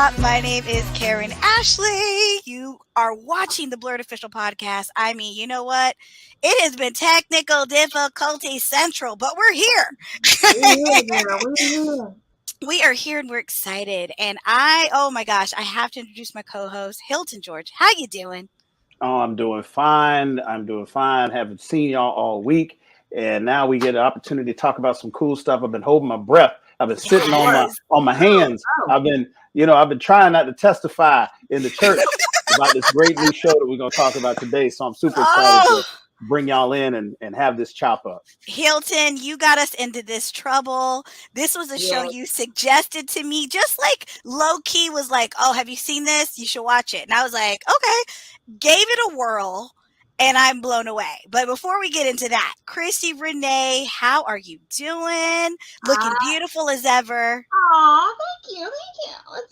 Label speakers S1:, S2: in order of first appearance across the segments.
S1: up? My name is Karan Ashley. You are watching the BLERD official podcast. I mean, you know what? It has been technical difficulty central, but we're here. We are here and we're excited. And oh my gosh, I have to introduce my co-host, Hilton George. How you doing?
S2: Oh, I'm doing fine. I'm doing fine. Haven't seen y'all all week. And now we get an opportunity to talk about some cool stuff. I've been holding my breath. I've been sitting on my hands. I've been trying not to testify in the church about this great new show that we're going to talk about today. So I'm super excited to bring y'all in and have this chop up.
S1: Hilton, you got us into this trouble. This was a show you suggested to me, just like low key was like, oh, have you seen this? You should watch it. And I was like, okay, gave it a whirl. And I'm blown away. But before we get into that, Christi Renee, how are you doing? Looking beautiful as ever.
S3: Oh, thank you.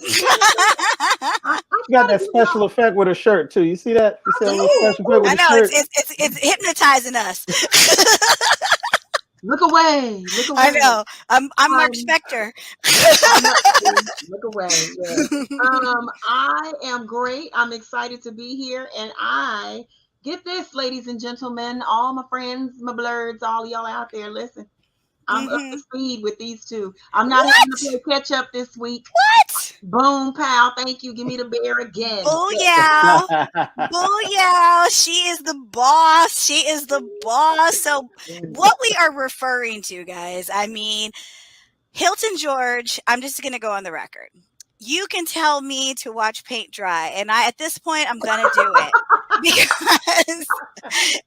S2: She got that special effect with her shirt too. You see that? You see that little special effect with
S1: I know,
S2: her shirt?
S1: it's hypnotizing us.
S3: Look away.
S1: I know. I'm Mark Spector.
S3: Look away. Yes. I am great. I'm excited to be here, and I get this, ladies and gentlemen, all my friends, my BLERDs, all y'all out there. Listen, I'm up to speed with these two. I'm not having to play catch up this week.
S1: What?
S3: Boom, pal. Thank you. Give me the bear again.
S1: Booyah. Booyah. She is the boss. So what we are referring to, guys, I mean, Hilton George, I'm just going to go on the record. You can tell me to watch paint dry, and at this point, I'm going to do it. Because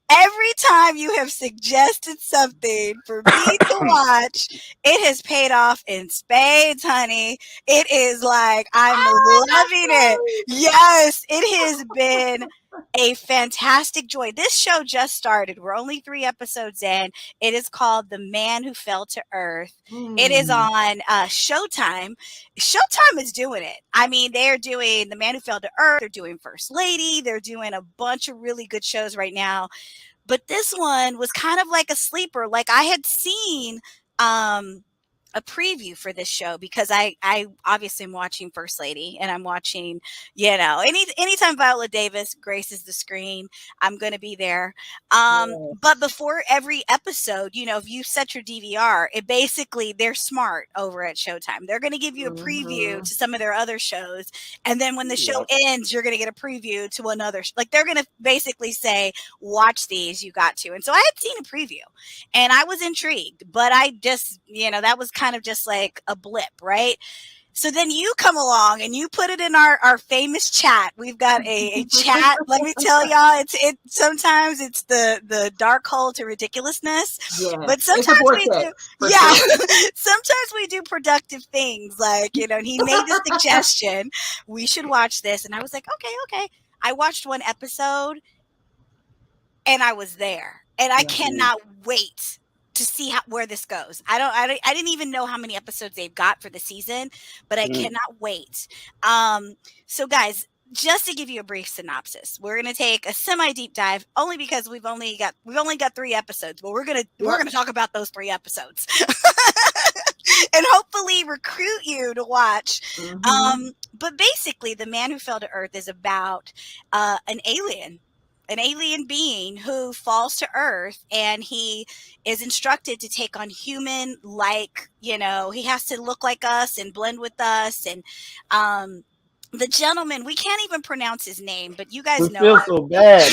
S1: every time you have suggested something for me to watch, it has paid off in spades, honey. It is like, I'm loving it. Yes, it has been a fantastic joy. This show just started. We're only 3 episodes in. It is called The Man Who Fell to Earth. It is on Showtime. Showtime is doing it. I mean, they're doing The Man Who Fell to Earth. They're doing First Lady. They're doing a bunch of really good shows right now. But this one was kind of like a sleeper. Like, I had seen a preview for this show because I obviously am watching First Lady, and I'm watching, anytime Viola Davis graces the screen, I'm going to be there. But before every episode, if you set your DVR, they're smart over at Showtime. They're going to give you a preview to some of their other shows. And then when the show ends, you're going to get a preview to another. They're going to basically say, watch these, you got to. And so I had seen a preview and I was intrigued, but I just, that was kind of just like a blip, right? So then you come along and you put it in our famous chat. We've got a chat. Let me tell y'all, sometimes it's the dark hole to ridiculousness, but sometimes we do. Yeah, sometimes we do productive things. Like, and he made the suggestion we should watch this, and I was like, okay. I watched 1 episode, and I was there, and I cannot wait to see where this goes. I didn't even know how many episodes they've got for the season, but I cannot wait. So guys, just to give you a brief synopsis, we're going to take a semi deep dive only because we've only got 3 episodes, but we're going to talk about those 3 episodes. And hopefully recruit you to watch. But basically, The Man Who Fell to Earth is about an alien being who falls to Earth, and he is instructed to take on human, he has to look like us and blend with us. And the gentleman, we can't even pronounce his name, but you guys know.
S2: I feel so bad.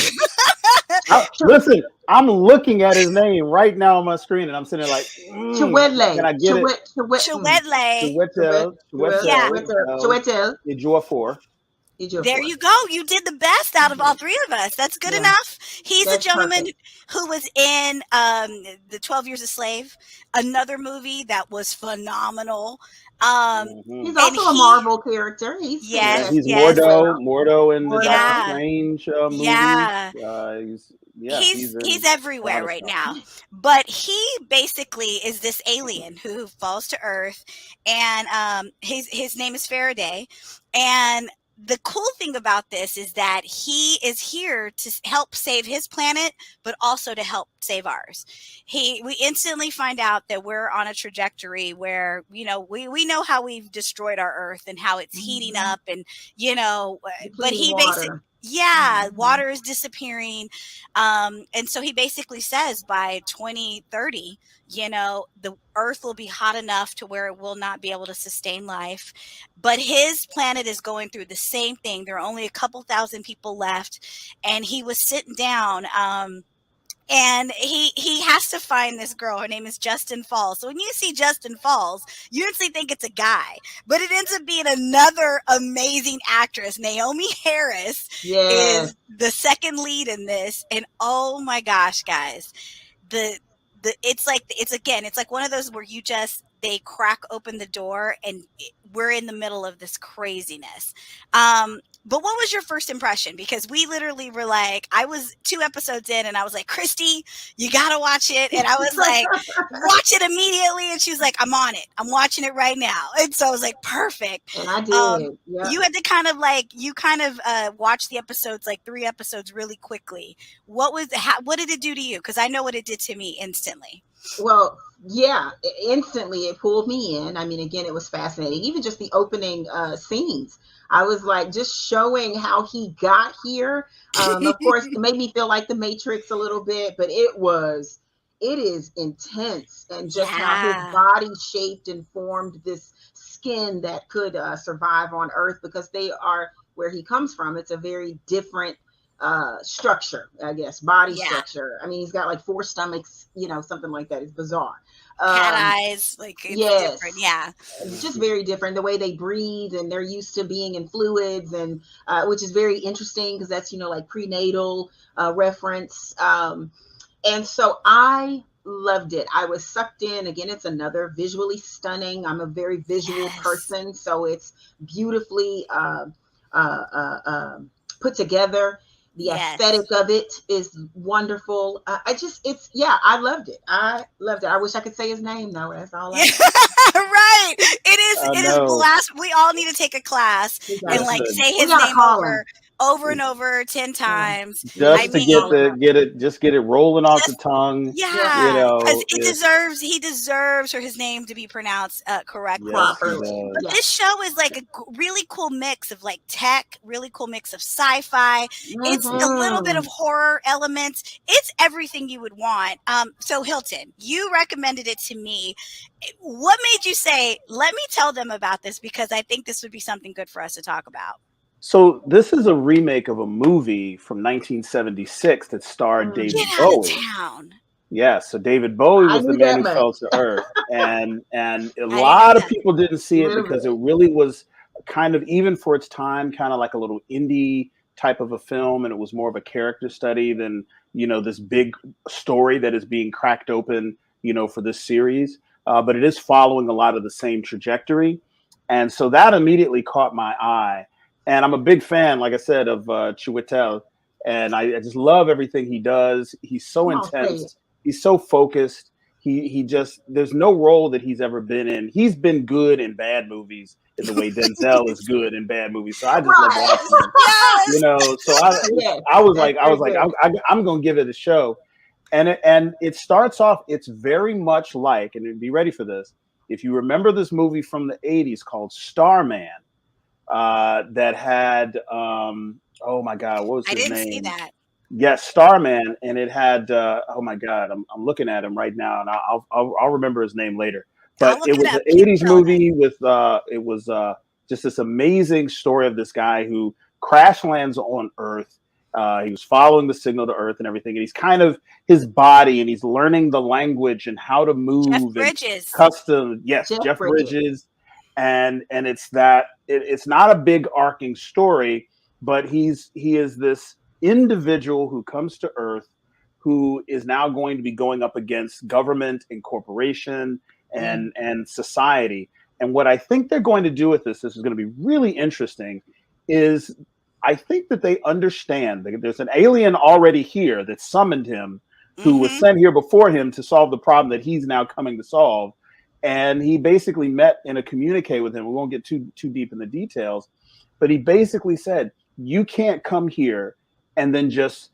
S2: Listen, I'm looking at his name right now on my screen, and I'm sitting there like,
S3: Chiwetle.
S2: Can I get it?
S1: Chiwetle.
S2: Ejiofor.
S1: There you go. You did the best out of all 3 of us. That's good enough. He's a gentleman who was in the 12 Years a Slave, another movie that was phenomenal.
S3: He's also a Marvel character. He's
S2: Mordo in the Doctor Strange movie.
S1: He's everywhere right now. But he basically is this alien who falls to Earth, and his name is Faraday, and the cool thing about this is that he is here to help save his planet, but also to help save ours. We instantly find out that we're on a trajectory where, we know how we've destroyed our Earth and how it's heating up, and but he basically, water is disappearing. And so he basically says by 2030, the Earth will be hot enough to where it will not be able to sustain life. But his planet is going through the same thing. There are only a couple thousand people left. And he was sitting down. And he has to find this girl. Her name is Justin Falls. So when you see Justin Falls, you instantly think it's a guy, but it ends up being another amazing actress. Naomi Harris is the second lead in this, and oh my gosh, guys, it's like one of those where they crack open the door and we're in the middle of this craziness. But what was your first impression? Because we literally were like, I was 2 episodes in and I was like, Christy, you got to watch it. And I was like, watch it immediately. And she was like, I'm on it. I'm watching it right now. And so I was like, perfect.
S3: And I did.
S1: You had to kind of watch the episodes, like 3 episodes really quickly. What did it do to you? Because I know what it did to me instantly.
S3: Well, yeah, instantly it pulled me in. I mean, again, it was fascinating. Even just the opening scenes, I was like, just showing how he got here. Of course, it made me feel like the Matrix a little bit, but it is intense, and just how his body shaped and formed this skin that could survive on Earth, because they are where he comes from. It's a very different structure, I guess, body structure. I mean, he's got like 4 stomachs, something like that. It's bizarre.
S1: Cat eyes, like it's different. Yeah,
S3: it's just very different, the way they breathe, and they're used to being in fluids, and which is very interesting, because that's like prenatal reference. And so I loved it. I was sucked in. Again, it's another visually stunning. I'm a very visual person, so it's beautifully put together. The aesthetic of it is wonderful. I loved it. I wish I could say his name though. That's all.
S1: Right. It is blast. We all need to take a class and say his name over and over 10 times.
S2: Just to get it rolling off the tongue.
S1: Yeah. Because he deserves for his name to be pronounced correctly.
S3: Properly.
S1: But this show is like a really cool mix of like tech, really cool mix of sci-fi. It's a little bit of horror elements. It's everything you would want. So Hilton, you recommended it to me. What made you say, let me tell them about this, because I think this would be something good for us to talk about?
S2: So this is a remake of a movie from 1976 that starred David Bowie.
S1: Get out of town.
S2: Yeah, so David Bowie was the man who fell to Earth, and a lot of people didn't see it because it really was kind of, even for its time, kind of like a little indie type of a film, and it was more of a character study than this big story that is being cracked open for this series. But it is following a lot of the same trajectory, and so that immediately caught my eye. And I'm a big fan, like I said, of Chiwetel, and I just love everything he does. He's so intense. He's so focused. He just, there's no role that he's ever been in. He's been good in bad movies in the way Denzel is good in bad movies. So I just love watching him. So I was like, I'm going to give it a show. And it starts off, it's very much like, and be ready for this, if you remember this movie from the 80s called Starman, that had oh my God, what was his name?
S1: I didn't see that.
S2: Yes, Starman, and it had oh my God, I'm looking at him right now, and I'll remember his name later. But it was an 80s movie with it was just this amazing story of this guy who crash lands on Earth. He was following the signal to Earth and everything, and he's kind of his body, and he's learning the language and how to move.
S1: Jeff Bridges.
S2: Custom, yes, Jeff Bridges. And it's not a big arcing story, but he is this individual who comes to Earth, who is now going to be going up against government and corporation and society. And what I think they're going to do with this is going to be really interesting, is I think that they understand that there's an alien already here that summoned him, who was sent here before him to solve the problem that he's now coming to solve. And he basically met in a communique with him. We won't get too deep in the details, but he basically said, you can't come here and then just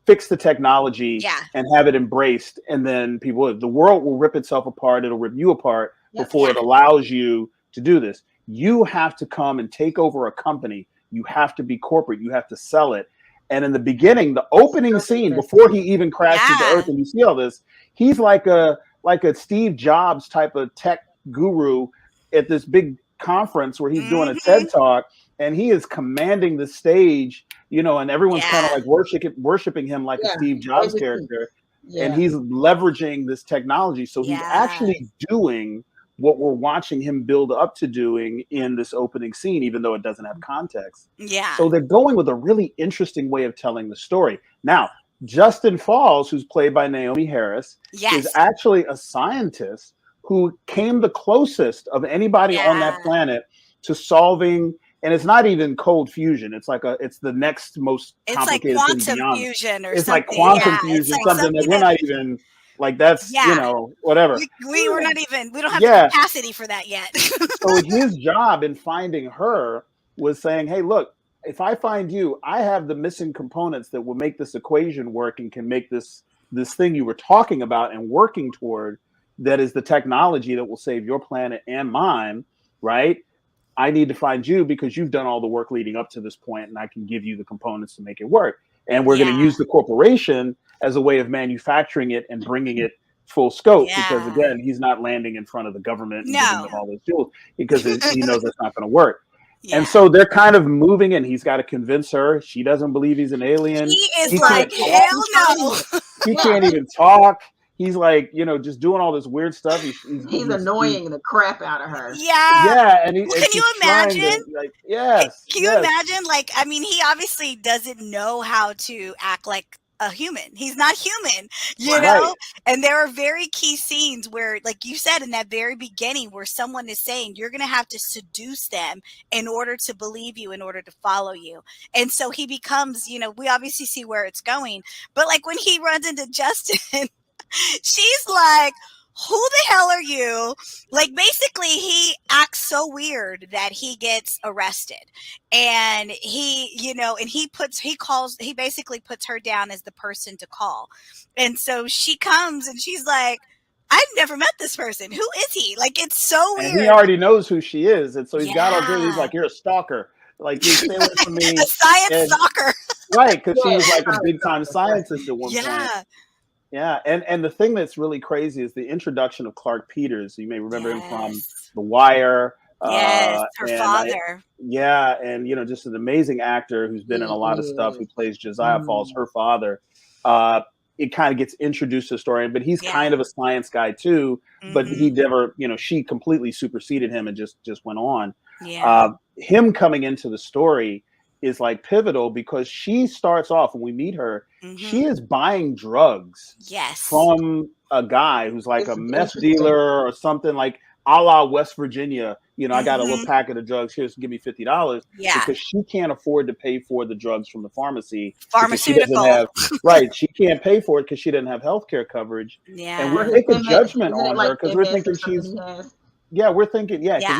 S2: fix the technology and have it embraced. And then the world will rip itself apart. It'll rip you apart before it allows you to do this. You have to come and take over a company. You have to be corporate. You have to sell it. And in the beginning, the opening scene, before he even crashes to Earth, and you see all this, he's like a Steve Jobs type of tech guru at this big conference where he's doing a TED talk, and he is commanding the stage, and everyone's kind of like worshiping him like a Steve Jobs character. And he's leveraging this technology. So he's actually doing what we're watching him build up to doing in this opening scene, even though it doesn't have context. So they're going with a really interesting way of telling the story. Now, Justin Falls, who's played by Naomi Harris, is actually a scientist who came the closest of anybody on that planet to solving. And it's not even cold fusion. It's like it's the next most complicated thing beyond.
S1: It's like quantum fusion or
S2: it's
S1: something.
S2: Like quantum fusion, like something that we're not even like. That's whatever.
S1: We were not even. We don't have the capacity for that yet.
S2: So his job in finding her was saying, "Hey, look, if I find you, I have the missing components that will make this equation work and can make this thing you were talking about and working toward. That is the technology that will save your planet and mine, right? I need to find you because you've done all the work leading up to this point, and I can give you the components to make it work. And we're going to use the corporation as a way of manufacturing it and bringing it full scope. Because again, he's not landing in front of the government and giving them all those tools because he knows that's not going to work. And so they're kind of moving, and he's got to convince her. She doesn't believe he's an alien.
S1: He is like, hell no.
S2: He can't even talk. He's like, just doing all this weird stuff. He's
S3: annoying the crap out of her.
S2: Yeah. And
S1: can you imagine? Can you
S2: imagine?
S1: Like, I mean, he obviously doesn't know how to act like a human. He's not human, you know? And there are very key scenes where, like you said in that very beginning, where someone is saying, you're going to have to seduce them in order to believe you, in order to follow you. And so he becomes, we obviously see where it's going. But like when he runs into Justin, she's like, who the hell are you? Like, basically, he acts so weird that he gets arrested. And he basically puts her down as the person to call. And so she comes and she's like, I've never met this person. Who is he? Like, it's so weird.
S2: And he already knows who she is. And so he's got all good. He's like, you're a stalker. Like, you stay away from me.
S1: A science stalker.
S2: Right. Because she was like a big time scientist at one point. Yeah, and the thing that's really crazy is the introduction of Clark Peters. You may remember him from The Wire.
S1: Her father.
S2: And just an amazing actor who's been in a lot of stuff. Who plays Josiah Falls, her father. It kind of gets introduced to the story, but he's kind of a science guy too. But he never, she completely superseded him and just went on. Him coming into the story is like pivotal because she starts off when we meet her, she is buying drugs from a guy who's like a meth dealer or something, like a la West Virginia. I got a little packet of drugs. Here's, give me $50. Because she can't afford to pay for the drugs from the pharmacy.
S1: Pharmaceutical.
S2: She can't pay for it because she doesn't have healthcare coverage. And we're making judgment on her because we're thinking because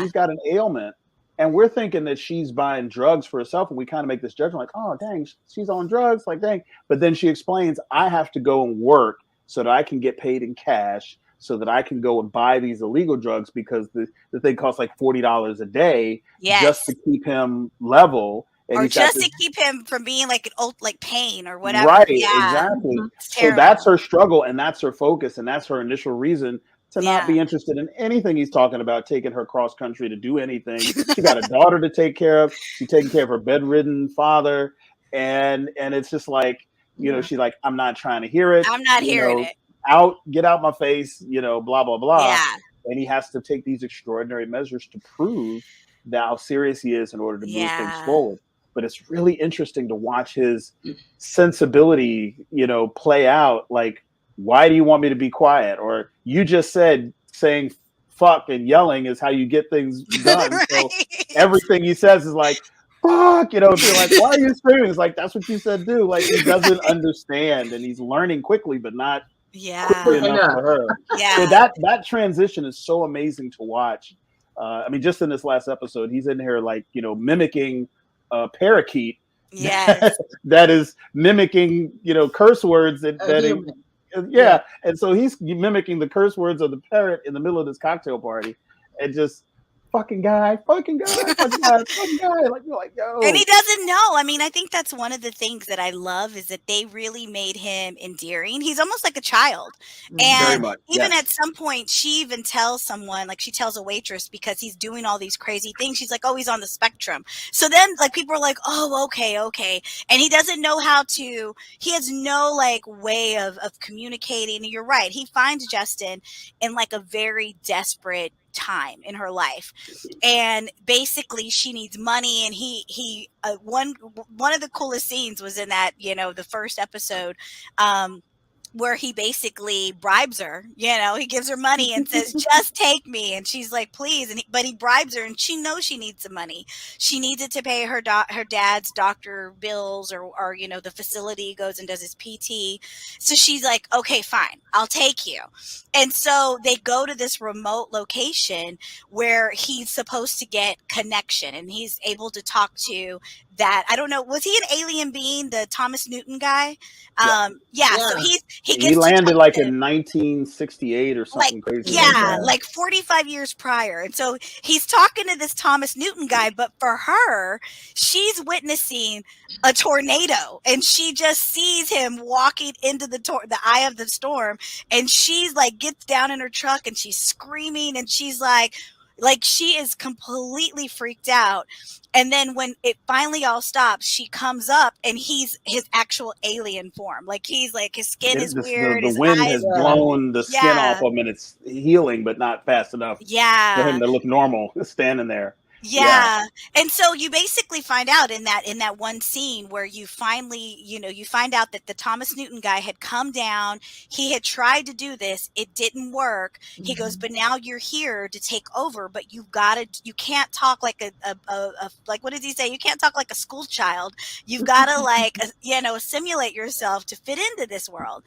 S2: he's got an ailment. And we're thinking that she's buying drugs for herself. And we kind of make this judgment like, oh, dang, she's on drugs. Like, dang. But then she explains, I have to go and work so that I can get paid in cash so that I can go and buy these illegal drugs because the thing costs like $40 a day just to keep him level. And
S1: or just to keep him from being like pain or whatever.
S2: Right, exactly. So that's her struggle and that's her focus and that's her initial reason to not be interested in anything he's talking about, taking her cross country to do anything. She got a daughter to take care of. She's taking care of her bedridden father. And it's just like, she's like, I'm not trying to hear it.
S1: I'm not hearing it.
S2: Get out my face, blah, blah, blah. Yeah. And he has to take these extraordinary measures to prove that how serious he is in order to move things forward. But it's really interesting to watch his sensibility, play out. Like, why do you want me to be quiet? Or you just said saying fuck and yelling is how you get things done. So everything he says is like, fuck, if you're like, why are you screaming? It's like, that's what you said, do. Like, he doesn't understand and he's learning quickly, but not quickly enough for her. So that transition is so amazing to watch. I mean, just in this last episode, he's in here like, mimicking parakeet
S1: Yes.
S2: that is mimicking, curse words
S3: Yeah.
S2: and so he's mimicking the curse words of the parrot in the middle of this cocktail party, and just fucking guy, fucking guy, fucking guy, fucking guy. Like, you're like, yo.
S1: And he doesn't know. I mean, I think that's one of the things that I love is that they really made him endearing. He's almost like a child.
S2: Very
S1: And
S2: much,
S1: even
S2: yes.
S1: at some point, she even tells someone, like she tells a waitress because he's doing all these crazy things. She's like, oh, he's on the spectrum. So then like people are like, oh, okay. And he doesn't know he has no like way of communicating. And you're right. He finds Justin in like a very desperate time in her life, and basically she needs money, and he one of the coolest scenes was in that, the first episode, where he basically bribes her. He gives her money and says, just take me. And she's like, please. But he bribes her, and she knows she needs some money. She needs it to pay her dad's doctor bills, or the facility goes and does his PT. So she's like, okay, fine, I'll take you. And so they go to this remote location where he's supposed to get connection, and he's able to talk to that. I don't know. Was he an alien being, the Thomas Newton guy? Yeah. So he
S2: landed like in 1968 or something crazy.
S1: Like 45 years prior. And so he's talking to this Thomas Newton guy, but for her, she's witnessing a tornado, and she just sees him walking into the eye of the storm, and she's like gets down in her truck and she's screaming, and she's like she is completely freaked out. And then when it finally all stops, she comes up, and he's his actual alien form. Like he's like, his skin is weird.
S2: The wind has blown the skin off him, and it's healing, but not fast enough for him to look normal standing there.
S1: Yeah. And so you basically find out in that one scene where you finally, you find out that the Thomas Newton guy had come down. He had tried to do this. It didn't work. He goes, but now you're here to take over, but you can't talk like a like, what did he say? You can't talk like a school child. You've got to assimilate yourself to fit into this world.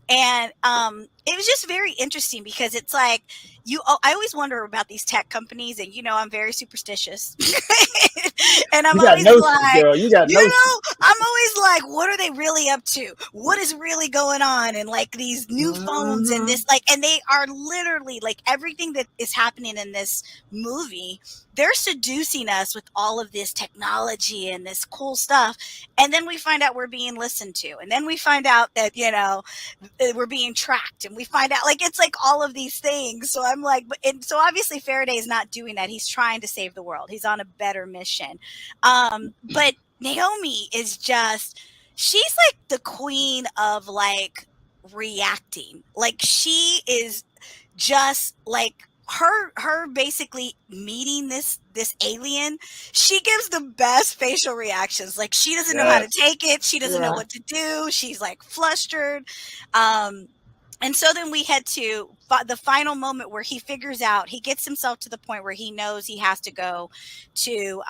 S1: And it was just very interesting because it's like, I always wonder about these tech companies, and I'm very superstitious. And I'm always like, I'm always like, what are they really up to? What is really going on? And like these new phones and this, and they are literally like everything that is happening in this movie, they're seducing us with all of this technology and this cool stuff. And then we find out we're being listened to. And then we find out that, we're being tracked, and we find out it's like all of these things. So I'm like, so obviously Faraday is not doing that. He's trying to save the world. He's on a better mission. But Naomi is she's like the queen of like reacting. Like she is just like, her basically meeting this alien, she gives the best facial reactions. Like she doesn't know how to take it. She doesn't know what to do. She's like flustered. And so then we head to the final moment where he figures out, he gets himself to the point where he knows he has to go to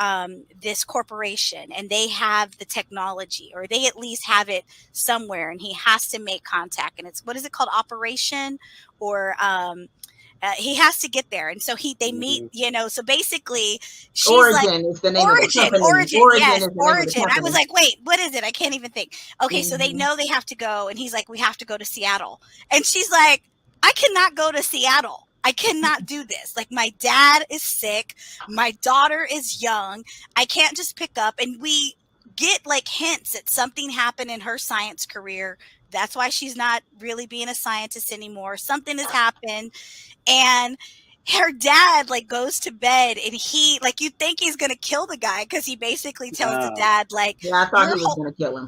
S1: this corporation, and they have the technology, or they at least have it somewhere, and he has to make contact. And it's, what is it called? Operation, or he has to get there. And so they meet, so basically she's
S3: Origin is the name of the company.
S1: Origin. I was like, wait, what is it? I can't even think. Okay. So they know they have to go, and he's like, we have to go to Seattle. And she's like, I cannot go to Seattle. I cannot do this. Like, my dad is sick. My daughter is young. I can't just pick up. And we get like hints that something happened in her science career. That's why she's not really being a scientist anymore. Something has happened. And her dad like goes to bed, and he you think he's gonna kill the guy, because he basically tells the dad like,
S3: I thought he was gonna kill him.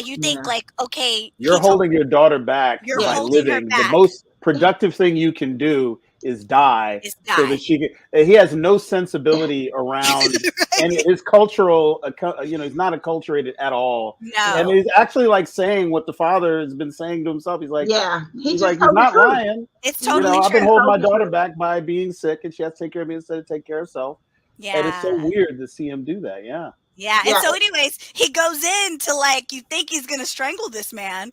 S1: You think like, okay,
S2: you're holding your daughter back by living. The most productive thing you can do is die. So that he has no sensibility around and his cultural, he's not acculturated at all.
S1: No.
S2: And he's actually like saying what the father has been saying to himself. He's like, he's like, he's not lying.
S1: It's totally true.
S2: I've been holding my daughter back by being sick, and she has to take care of me instead of take care of herself.
S1: Yeah.
S2: And it's so weird to see him do that. Yeah.
S1: And so anyways, he goes in to like, you think he's going to strangle this man,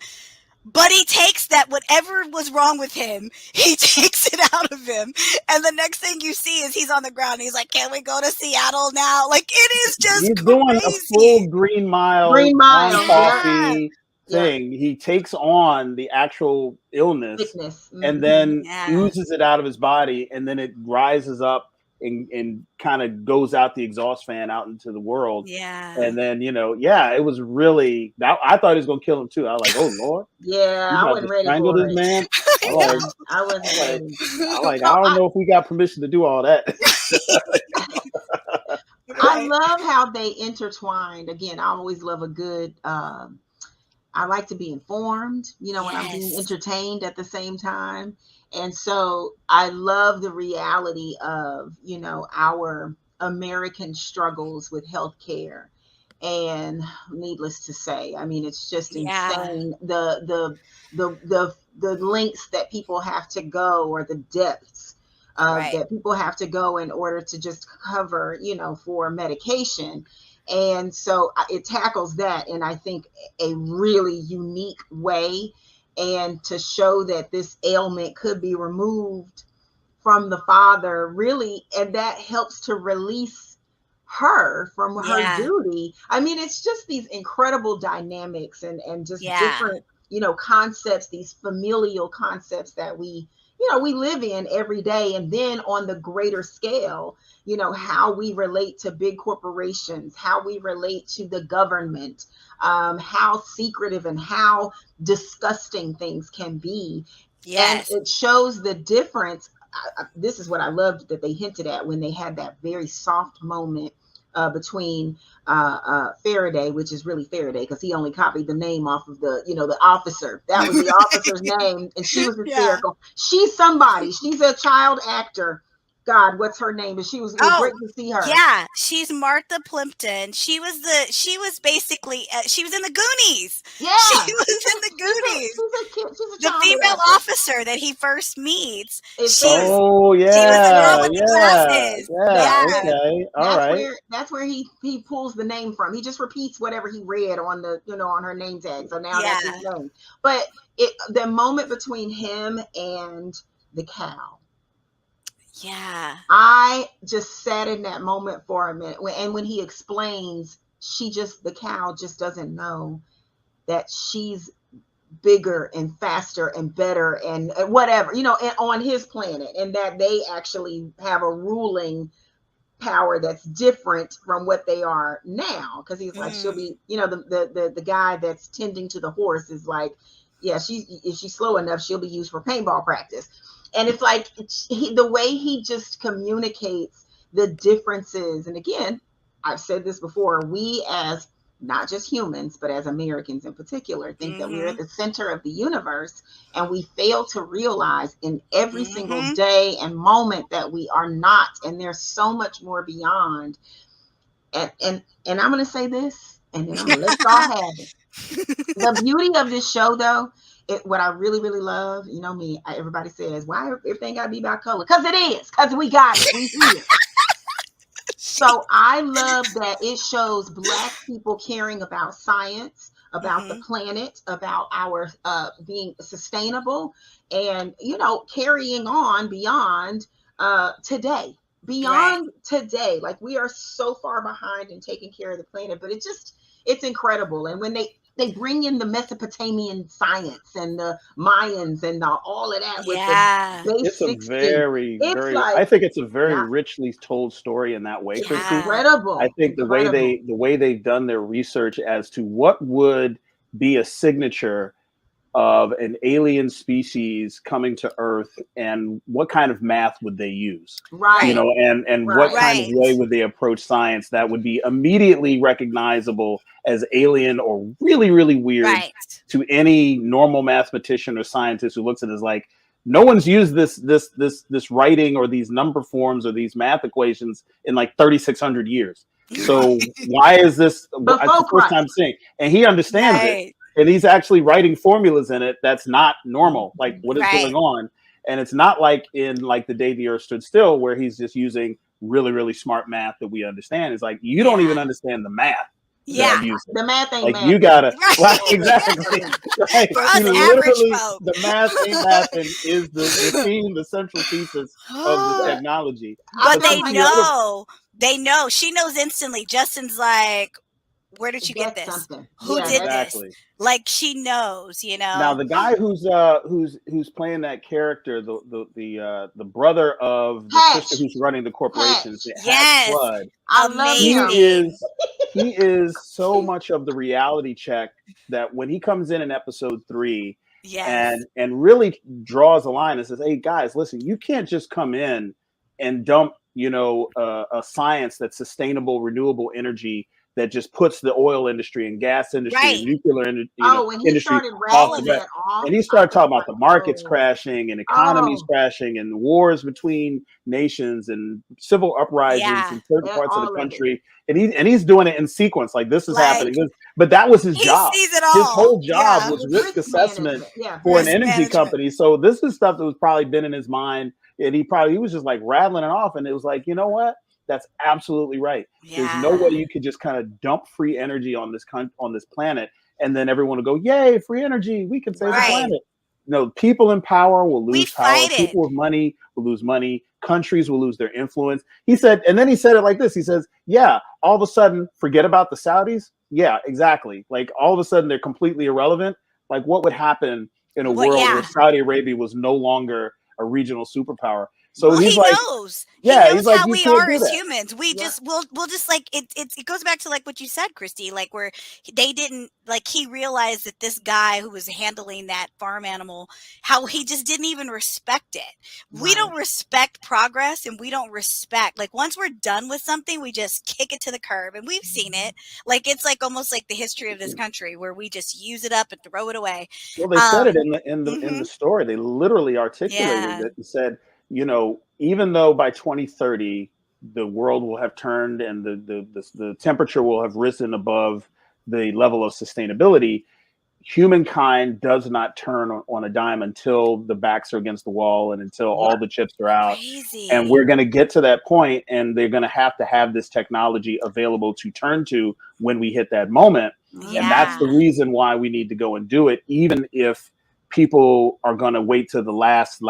S1: but he takes that, whatever was wrong with him, he takes takes it out of him. And the next thing you see is he's on the ground. He's like, "Can we go to Seattle now?" Like, it is just
S2: He's doing a full
S1: crazy.
S2: Green Mile,
S3: Green Mile,
S2: John
S1: Yeah.
S2: Coffey thing. He takes on the actual illness
S3: Sickness.
S2: and then
S1: Yeah.
S2: oozes it out of his body, and then it rises up and kind of goes out the exhaust fan out into the world.
S1: Yeah.
S2: And then, it was really, I thought he was going to kill him too. I was like, oh Lord.
S3: Yeah,
S2: You
S3: I
S2: about
S3: wasn't
S2: to
S3: ready
S2: strangle
S3: for
S2: this
S3: it.
S2: man?
S3: Yeah, I wasn't ready.
S2: I don't know if we got permission to do all that.
S3: I love how they intertwined. Again, I always love a good, I like to be informed, when I'm being entertained at the same time. And so I love the reality of, our American struggles with healthcare. And needless to say, I mean, it's just insane the lengths that people have to go, or the depths that people have to go in order to just cover, for medication. And so it tackles that in, I think, a really unique way, and to show that this ailment could be removed from the father, really, and that helps to release her from her duty. I mean, it's just these incredible dynamics and just different, concepts, these familial concepts that we live in every day. And then on the greater scale, how we relate to big corporations, how we relate to the government, how secretive and how disgusting things can be.
S1: Yes.
S3: And it shows the difference. This is what I loved that they hinted at when they had that very soft moment between Faraday, which is really Faraday because he only copied the name off of the officer. That was the officer's name, and she was hysterical. She's somebody. She's a child actor. God, what's her name? And it was great to see her.
S1: Yeah, she's Martha Plimpton. She was basically she was in the Goonies.
S3: Yeah,
S1: she was in the Goonies.
S3: She's a
S1: the female officer that he first meets. She was the girl with the glasses.
S2: Okay, all right.
S3: That's where he pulls the name from. He just repeats whatever he read on the on her name tag. So now that's his name. But the moment between him and the cow.
S1: Yeah.
S3: I just sat in that moment for a minute. And when he explains, the cow just doesn't know that she's bigger and faster and better and whatever, and on his planet, and that they actually have a ruling power that's different from what they are now. Because he's like, she'll be, the guy that's tending to the horse is like, yeah, if she's slow enough, she'll be used for paintball practice. And it's like the way he just communicates the differences. And again, I've said this before, we as not just humans, but as Americans in particular, think that we're at the center of the universe, and we fail to realize in every single day and moment that we are not. And there's so much more beyond. And I'm going to say this, and then I'm going to let y'all have it. The beauty of this show, though, what I really, really love, me, everybody says, why everything got to be about color? Because it is, because we got it. We see it. So I love that it shows Black people caring about science, about the planet, about our being sustainable, and, carrying on beyond today. Beyond today. Like, we are so far behind in taking care of the planet, but it's incredible. And when they bring in the Mesopotamian science and the Mayans and all of that.
S2: It's a very, I think it's a very richly told story in that way, Christi.
S3: Incredible.
S2: I think the way they've done their research as to what would be a signature of an alien species coming to Earth, and what kind of math would they use?
S3: Right.
S2: And what kind of way would they approach science that would be immediately recognizable as alien or really, really weird to any normal mathematician or scientist who looks at it as like, no one's used this writing or these number forms or these math equations in like 3,600 years. So why is this? It's the first time seeing, and he understands it. And he's actually writing formulas in it that's not normal. Like, what is going on? And it's not like in like The Day the Earth Stood Still, where he's just using really, really smart math that we understand. It's like, you don't even understand the math.
S1: Yeah.
S2: music.
S3: The math ain't
S2: Like
S3: math.
S2: you gotta,
S1: Right.
S2: right, exactly. Right.
S1: For us
S2: You
S1: average
S2: literally,
S1: folk.
S2: the math ain't mathing is the theme, the central thesis of the technology.
S1: But
S3: feel
S1: they
S3: like
S1: know. They know. She knows instantly. Justin's like, where did you get
S3: that's
S1: this?
S3: something.
S1: Who
S3: Yeah,
S1: did
S3: that's-
S1: this? Like she knows, you know.
S2: Now the guy who's playing that character, the brother of the
S3: Hatch.
S2: sister who's running the corporation,
S1: Yes.
S2: Hatch Blood.
S3: I love
S2: He
S3: him.
S2: is so much of the reality check that when he comes in episode 3
S1: Yes.
S2: and really draws a line and says, "Hey guys, listen, you can't just come in and dump, a science that's sustainable, renewable energy that just puts the oil industry and gas industry
S1: Right.
S2: and nuclear
S3: When he
S2: industry
S3: started
S2: off
S3: rattling
S2: the bat."
S3: that off,
S2: And he started talking about
S3: I
S2: the
S3: was
S2: markets
S3: like,
S2: crashing and economies
S3: oh,
S2: crashing and wars between nations and civil uprisings
S1: Yeah.
S2: in certain
S3: Yeah,
S2: parts of the
S3: all of it.
S2: country. And he's doing it in sequence, like this is
S1: Like,
S2: happening. But that was his
S1: he
S2: job.
S1: sees it
S2: His
S1: all.
S2: whole job
S1: Yeah.
S2: was
S3: It was
S2: risk
S3: risk
S2: assessment
S3: management. Yeah.
S2: for
S1: Risk
S2: an energy
S1: management.
S2: company. So this is stuff that was probably been in his mind, and he was just like rattling it off, and it was like, you know what? That's absolutely right. There's no
S1: Yeah.
S2: way you could just kind of dump free energy on this planet, and then everyone will go, "Yay, free energy! We can save the
S1: Right.
S2: planet." No, people in power will
S1: We
S2: lose power.
S1: fight it.
S2: People with money will lose money. Countries will lose their influence. He said, and then he said it like this. He says, "Yeah, all of a sudden, forget about the Saudis." Yeah, exactly. Like all of a sudden, they're completely irrelevant. Like what would happen in a
S1: Well,
S2: world
S1: yeah.
S2: where Saudi Arabia was no longer a regional superpower? So
S1: Well,
S2: he's
S1: he
S2: like,
S1: knows.
S2: yeah,
S1: He knows
S2: he's like,
S1: how
S2: you
S1: we
S2: can't
S1: are
S2: do
S1: as
S2: that.
S1: humans. We'll just like it goes back to like what you said, Christy, like where they didn't like he realized that this guy who was handling that farm animal, how he just didn't even respect it. We
S3: Right.
S1: don't respect progress and we don't respect like once we're done with something, we just kick it to the curb. And we've seen it. Like it's like almost like the history of this country where we just use it up and throw it away.
S2: Well, they said it in the
S1: mhm.
S2: story. They literally articulated
S1: Yeah.
S2: it and said, even though by 2030 the world will have turned and the temperature will have risen above the level of sustainability, humankind does not turn on a dime until the backs are against the wall and until all the chips are out.
S1: Crazy.
S2: And we're going to get to that point, and they're going to have this technology available to turn to when we hit that moment.
S1: Yeah.
S2: And that's the reason why we need to go and do it, even if people are going to wait to the last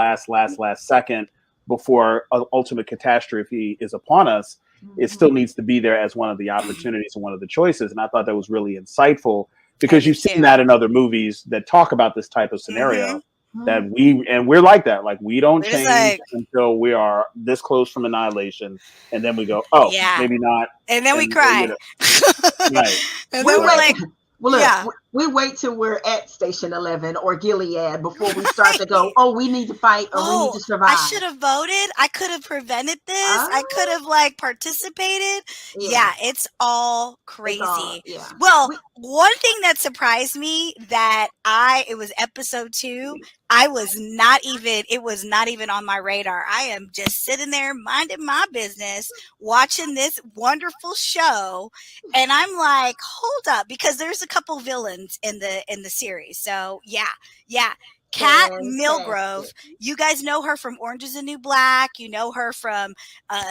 S2: second before ultimate catastrophe is upon us. It still needs to be there as one of the opportunities and one of the choices. And I thought that was really insightful because you've seen that in other movies that talk about this type of scenario. That we're like that. Like we don't change until we are this close from annihilation, and then we go, oh, maybe not,
S1: and then we cry.
S2: Right.
S1: And then we're like,
S3: well, look, we wait till we're at Station 11 or Gilead before we start to go, oh, we need to fight or we need to survive.
S1: I should have voted. I could have prevented this. I could have like participated. Yeah, it's all crazy. Well, one thing that surprised me that it was episode 2. It was not even on my radar. I am just sitting there minding my business, watching this wonderful show. And I'm like, hold up, because there's a couple villains in the series. So yeah. Kat Milgrove, you guys know her from Orange is the New Black. You know her from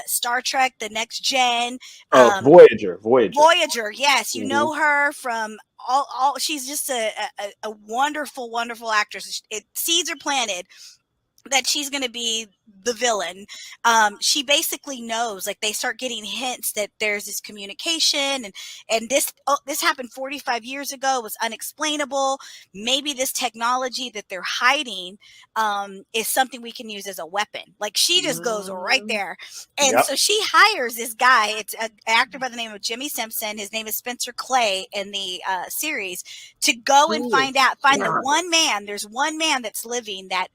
S1: Star Trek: The Next Gen.
S2: Voyager.
S1: Yes, you know her from all. She's just a wonderful, wonderful actress. Seeds are planted that she's going to be the villain. She basically knows, like they start getting hints that there's this communication and this happened 45 years ago. It was unexplainable. Maybe this technology that they're hiding is something we can use as a weapon. Like she just goes right there. And so she hires this guy. It's an actor by the name of Jimmy Simpson. His name is Spencer Clay in the series, to go and find the one man. There's one man that's living that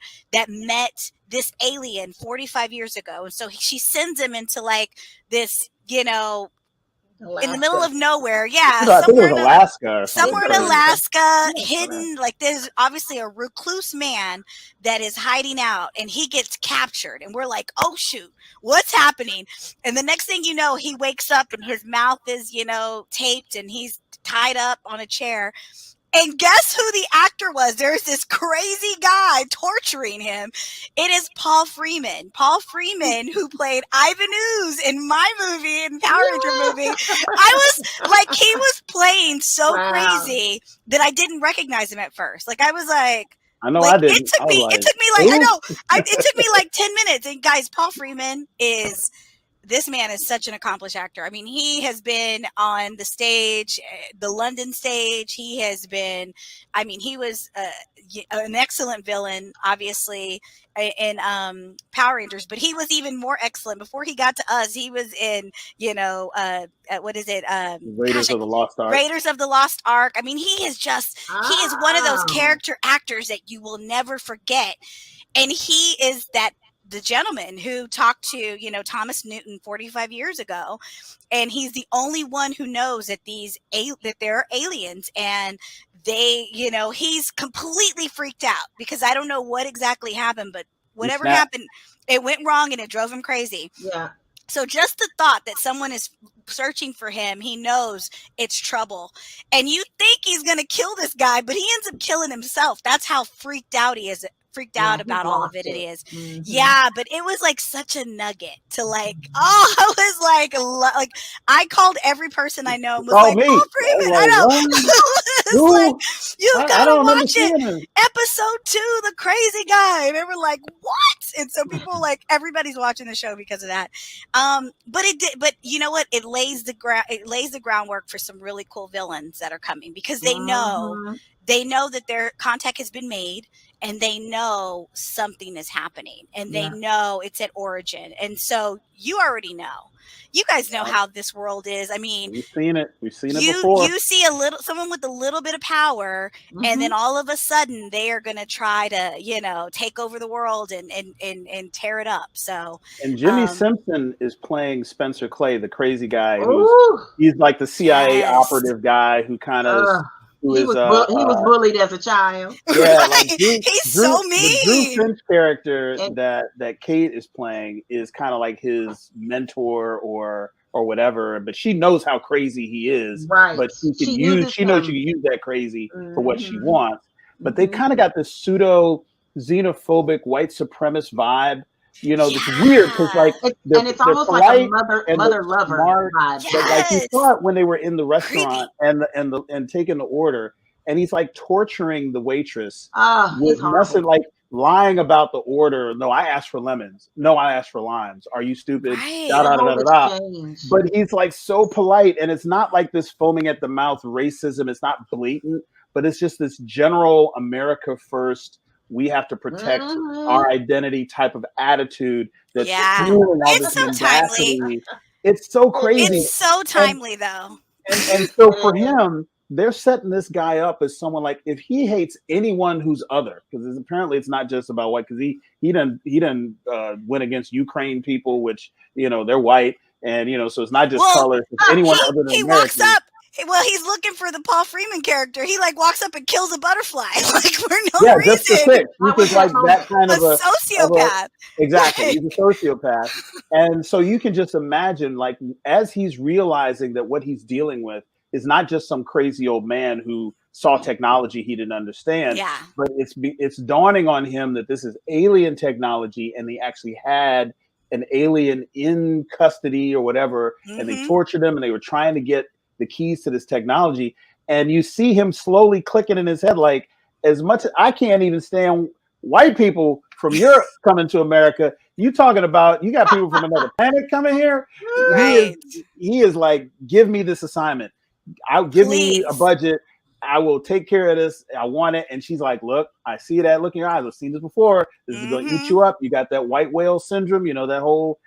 S1: met this alien 45 years ago. And so she sends him into like this, in the middle of nowhere. Yeah.
S2: I think it was Alaska.
S1: Somewhere in Alaska, hidden. Like there's obviously a recluse man that is hiding out and he gets captured. And we're like, oh, shoot, what's happening? And the next thing you know, he wakes up and his mouth is, taped and he's tied up on a chair. And guess who the actor was? There's this crazy guy torturing him. It is Paul Freeman. Paul Freeman, who played Ivan Ooze in my movie, in Power Ranger movie. I was like, he was playing so crazy that I didn't recognize him at first. Like, I was like,
S2: I know I didn't.
S1: It took me like, it took me like 10 minutes. And guys, Paul Freeman this man is such an accomplished actor. I mean, he has been on the stage, the London stage. He has been, I mean, he was an excellent villain, obviously, in Power Rangers, but he was even more excellent before he got to us. He was in, what is it?
S2: Raiders of the Lost Ark.
S1: Raiders of the Lost Ark. I mean, he is one of those character actors that you will never forget. And he is the gentleman who talked to, Thomas Newton 45 years ago. And he's the only one who knows that that there are aliens, and they, he's completely freaked out because I don't know what exactly happened, but whatever happened, it went wrong and it drove him crazy.
S3: Yeah.
S1: So just the thought that someone is searching for him, he knows it's trouble. And you think he's going to kill this guy, but he ends up killing himself. That's how freaked out he is. About all of it is.
S3: Mm-hmm.
S1: Yeah, but it was like such a nugget to I was like I called every person I know and was like, Paul Freeman, I know. Like, you gotta watch it. Episode 2, the crazy guy. And they were like, what? And so people were like, everybody's watching the show because of that. But you know what? It lays the groundwork for some really cool villains that are coming because they know that their contact has been made. And they know something is happening, and they know it's at origin. And so you already know. You guys know how this world is. I mean,
S2: we've seen it before.
S1: You see someone with a little bit of power, and then all of a sudden they are going to try to, take over the world and tear it up. So,
S2: and Jimmy Simpson is playing Spencer Clay, the crazy guy. He's like the CIA operative guy who kind of. He
S3: was bullied as a child.
S2: Yeah, like
S1: he's so mean.
S2: The Drew Finch character that Kate is playing is kind of like his mentor or whatever, but she knows how crazy he is.
S3: Right.
S2: But she knows she can use that crazy for what she wants. But they kind of got this pseudo xenophobic white supremacist vibe. It's weird because
S3: it's almost like a mother lover vibe.
S2: But like you saw it when they were in the restaurant and taking the order, and he's like torturing the waitress with nothing, like lying about the order. No, I asked for lemons. No, I asked for limes. Are you stupid?
S1: Right.
S2: Da, da, da, da, da. But he's like so polite, and it's not like this foaming at the mouth racism. It's not blatant, but it's just this general America first. We have to protect our identity type of attitude that's fueling all this mendacity. It's so crazy.
S1: It's so timely, though.
S2: And so for him, they're setting this guy up as someone like, if he hates anyone who's other, because apparently it's not just about white, because he done went against Ukraine people, which they're white, and so it's not just color. It's anyone other than American.
S1: Walks up. Well, he's looking for the Paul Freeman character. He walks up and kills a butterfly for no reason.
S2: Just to pick. He's like that kind of a
S1: sociopath.
S2: Exactly, he's a sociopath. And so you can just imagine, as he's realizing that what he's dealing with is not just some crazy old man who saw technology he didn't understand.
S1: Yeah.
S2: But it's dawning on him that this is alien technology, and they actually had an alien in custody or whatever, and they tortured him, and they were trying to get the keys to this technology. And you see him slowly clicking in his head, like, as much as I can't even stand white people from Europe coming to America, you talking about you got people from another planet coming here.
S1: Right.
S2: He is like, give me this assignment. Give me a budget. I will take care of this. I want it. And she's like, look, I see that look in your eyes. I've seen this before. This is going to eat you up. You got that white whale syndrome, that whole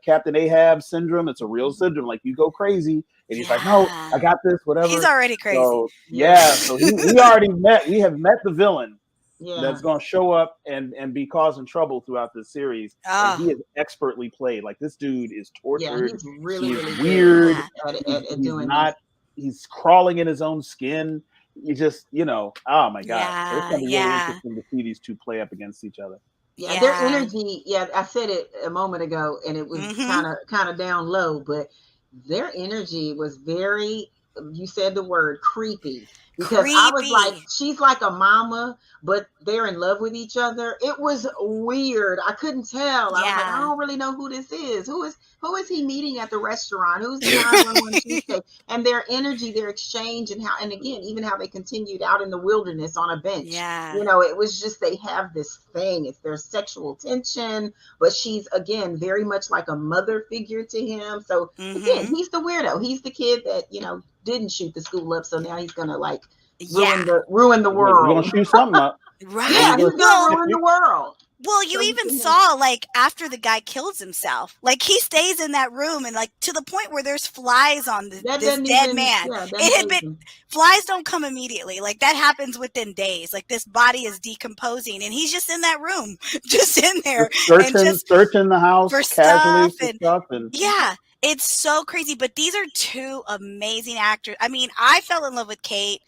S2: Captain Ahab syndrome. It's a real syndrome. Like, you go crazy. And he's like, no, I got this, whatever.
S1: He's already crazy.
S2: So, so we have met the villain that's going to show up and be causing trouble throughout the series. And he is expertly played. Like, this dude is tortured.
S3: Yeah, he's really
S2: weird.
S3: At doing this.
S2: He's crawling in his own skin. You just, oh my God. It's going to be really interesting to see these two play up against each other.
S3: Yeah, their energy. Yeah, I said it a moment ago, and it was kind of down low, but their energy was very. You said the word creepy. because I was like,
S1: Creepy.
S3: she's like a mama, but they're in love with each other. It was weird. I couldn't tell. I was like, I
S1: Yeah.
S3: don't really know who this is. Who is he meeting at the restaurant? Who's the 911 cheesecake? And their energy, their exchange, and how, and again, even how they continued out in the wilderness on a bench.
S1: Yeah.
S3: You know, it was just, they have this thing. It's their sexual tension, but she's again very much like a mother figure to him. So again,
S1: Mm-hmm.
S3: he's the weirdo. He's the kid that, you know, didn't shoot the school up, so now he's gonna like
S1: Yeah.
S3: ruin the
S2: We're gonna
S3: world.
S2: shoot something up.
S1: Right.
S3: Yeah, he's
S1: Well,
S3: gonna ruin the world.
S1: Well, you
S3: So he
S1: even
S3: can-
S1: saw like after the guy kills himself, like he stays in that room and like to the point where there's flies on
S3: that
S1: this
S3: doesn't
S1: dead
S3: even,
S1: man.
S3: yeah, that
S1: It had
S3: doesn't
S1: been flies don't come immediately. Like that happens within days. Like this body is decomposing and he's just in that room, just in there and just
S2: Searching the house
S1: for
S2: casually
S1: stuff
S2: for
S1: and
S2: stuff, and
S1: yeah, it's so crazy. But these are two amazing actors. I mean, I fell in love with Kate